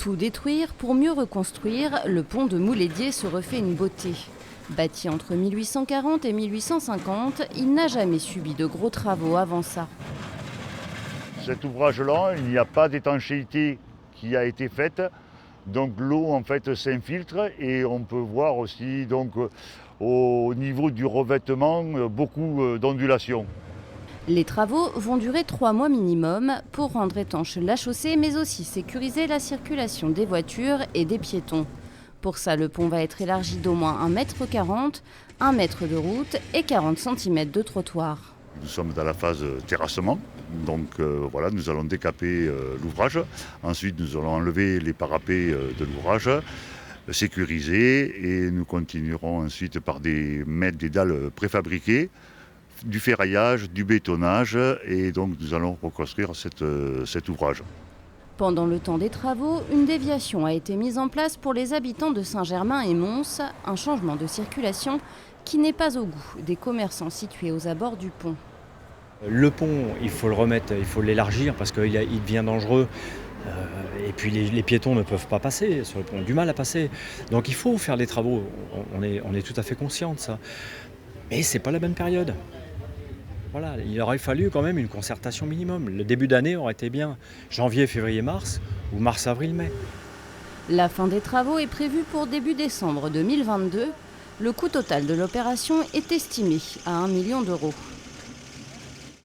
Tout détruire pour mieux reconstruire, le pont de Mouledier se refait une beauté. Bâti entre 1840 et 1850, il n'a jamais subi de gros travaux avant ça. Cet ouvrage-là, il n'y a pas d'étanchéité qui a été faite. Donc l'eau en fait s'infiltre et on peut voir aussi donc, au niveau du revêtement beaucoup d'ondulations. Les travaux vont durer 3 mois minimum pour rendre étanche la chaussée mais aussi sécuriser la circulation des voitures et des piétons. Pour ça, le pont va être élargi d'au moins 1,40 m, 1 mètre de route et 40 cm de trottoir. Nous sommes dans la phase terrassement, donc voilà, nous allons décaper l'ouvrage. Ensuite, nous allons enlever les parapets de l'ouvrage, sécuriser et nous continuerons ensuite par mettre des dalles préfabriquées, du ferraillage, du bétonnage et donc nous allons reconstruire cet ouvrage. Pendant le temps des travaux, une déviation a été mise en place pour les habitants de Saint-Germain et Mons, un changement de circulation qui n'est pas au goût des commerçants situés aux abords du pont. Le pont, il faut le remettre, il faut l'élargir parce qu'il devient dangereux. Et puis les piétons ne peuvent pas passer sur le pont, ont du mal à passer. Donc il faut faire des travaux, on est tout à fait conscient de ça. Mais ce n'est pas la bonne période. Voilà, il aurait fallu quand même une concertation minimum. Le début d'année aurait été bien, janvier, février, mars, ou mars, avril, mai. La fin des travaux est prévue pour début décembre 2022. Le coût total de l'opération est estimé à 1 million d'euros.